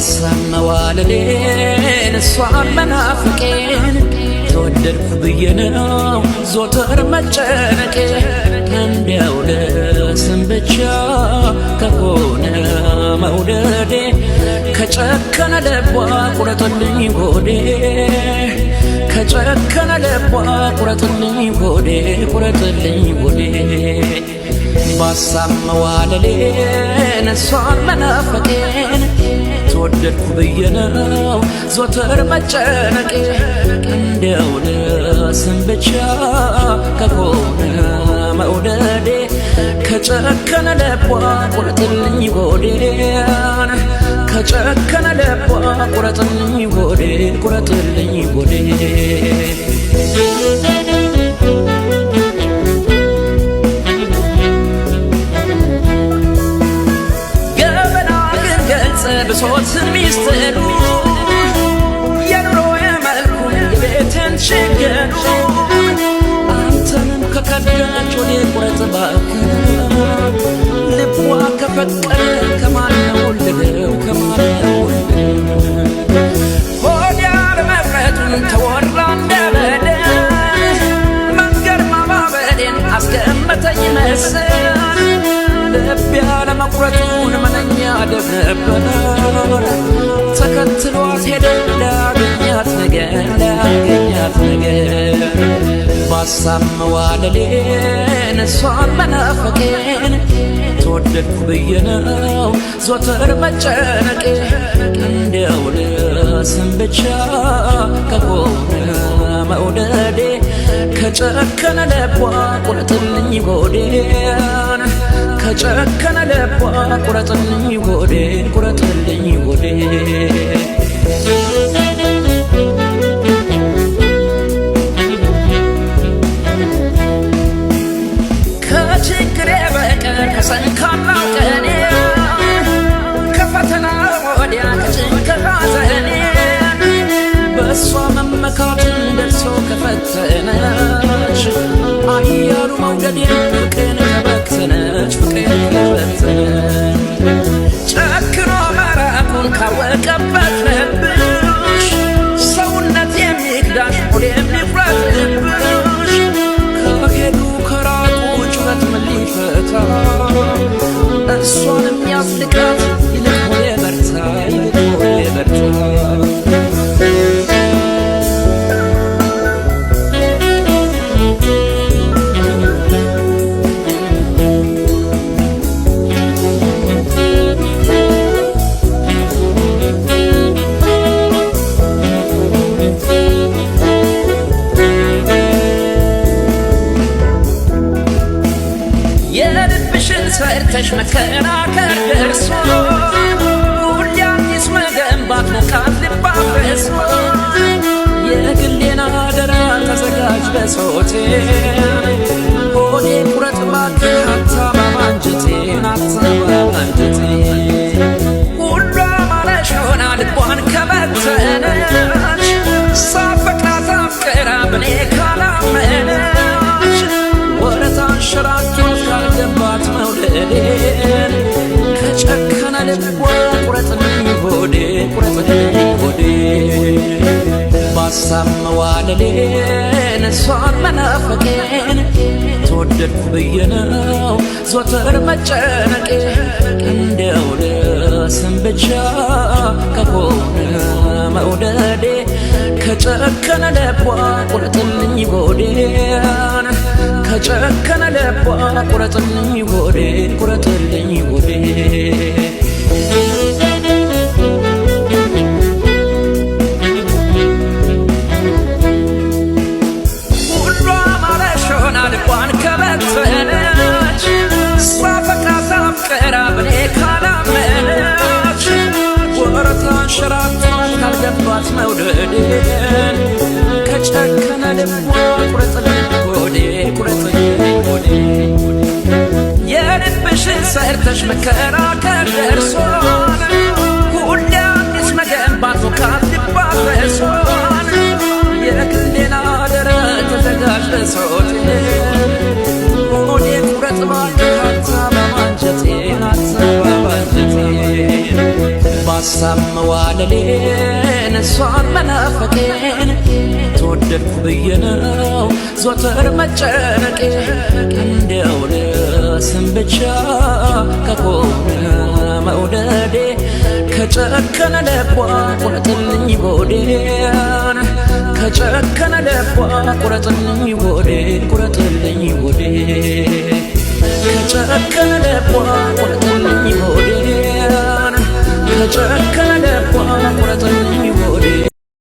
ባሳመዋለሌን እሷን መናፍቄን ተወደድኩ ብዬ ነው ዞተር መጨነቄ እንዲያው ለስም ብቻ ከሆነ መውደዴ ከጨከነ ልቧ ቁረጥልኝ ሆዴ ከጨከነ ልቧ ቁረጥልኝ ሆዴ ቁረጥልኝ ሆዴ ባሳመዋለሌን እሷን መናፍቄን ተወደድኩ ብዬ ነው ዞተር መጨነቄ እንዲያው ለስም ብቻ ከሆነ መውደዴ ከጨከነ ልቧ ቁረጥልኝ ሆዴን ከጨከነ ልቧ ቁረጥልኝ ሆዴ ቁረጥልኝ ሆዴ ብሶት ሚስጥሩ የኑሮዬ መልኩ የቤቴን ችግሩ አንተንም ከከዳች ወዴ ቁረጥ እባክህ ልቧ ከፈቀደ ከማነው ልለው ከማነው ሆድ ያለመፍረቱን ተወራ እንደበደ መንገድ ማባበሌን አስገመተኝ መሰል ልብ ያለመቁረጡን ምንኛ ደግ ነበር ተከትሏት ሄደ ላገኛት ነገር ባሳመዋለሌን እሷን መናፍቄን ተወደድኩ ብዬ ነው ዞተር መጨነቄ እንዲያው ለስም ብቻ ከሆነ መውደዴ ከጨከነ ልቧ ቁረጥልኝ ሆዴን ከጨከነ ልቧ ቁረጥልኝ ሆዴ ቁረጥልኝ ሆዴ ከችግሬ በቀር ከሰንካላው ቀኔ ከፈተና ወዲያ ከጭንቀት ሐዘኔ በእሷ መመካቱን ደርሶ ከፈተነች አያሉ መውደዴን ፍቅሬን ከበተነች ፍቅሬን ከበተነች ጨክኖ መራቁን ካወቀበት ልብሽ ሰውነት የሚክዳሽ ሆድ የሚፍረት ልብሽ ከሄዱ ከራቁ ጩኸት ምን ሊፈታ እሷን የሚያስልቃት ይልቅ ሆዴ በርታ ይልቅ ሆዴ በርታ ሰርተሽ መከራከር ደርሶ ሁሌ አዲስ መገንባት ሞቃት ልብ አፍርሶ የግሌን አደራ ተዘጋጅ በጾቴ ሆዴ ቁረጥ እባክህ አታማም አንጀቴን አታማም አንጀቴን ሁሉ አማረሽ ሆና ልቧን ከበተነች ሳፈቅራት አፍቅራ በኔ ካላመነች ወረት አንሸራቶት ካልገባት መውደዴን ከጨከነ ልቧ ቁረጥልኝ ሆዴ ቁረጥልኝ ሆዴ ባሳመዋለሌን እሷን መናፍቄን ተወደድኩ ብዬ ነው ዞተር መጨነቄ እንዲያው ለስም ብቻ ከሆነ መውደዴ ከጨከነ ልቧ ቁረጥልኝ ሆዴን ከጨከነ ልቧ ቁረጥልኝ ሆዴ ቁረጥልኝ ሆዴ ሁሉ አማረሽ ሆና ልቧን ከበተነች ሳፈቅራት አፍቅራ በኔ ካላመነች ወረት አንሸራቶት ካልገባት መውደዴን ከጨከነ ልቧ ቁረጥልኝ ሆዴ ቁረጥልኝ ሆዴ የልብሽን ሰርተሽ መከራከር ደርሶን ሁሌ አዲስ መገንባት ሞቃት ልብ አፍርሶን የግሌን አደራ ተዘጋጅ ለጾቴ ሆዴ ቁረጥ እባክህ አታማም አንጀቴን አታማም አንጀቴን በሐሳብ መዋለሌን እሷን መናፈቄን ተወደድኩ ብዬ ነው ዞትር መጨነቄ እንደው ለስም ብቻ ከሆነ መውደዴ ከጨከነ ልቧ ቁረጥልኝ ሆዴን ከጨከነ ልቧ ቁረጥልኝ ሆዴን ቁረጥልኝ ሆዴን ከጨከነ ልቧ ቁረጥልኝ ሆዴን ከጨከነ ልቧ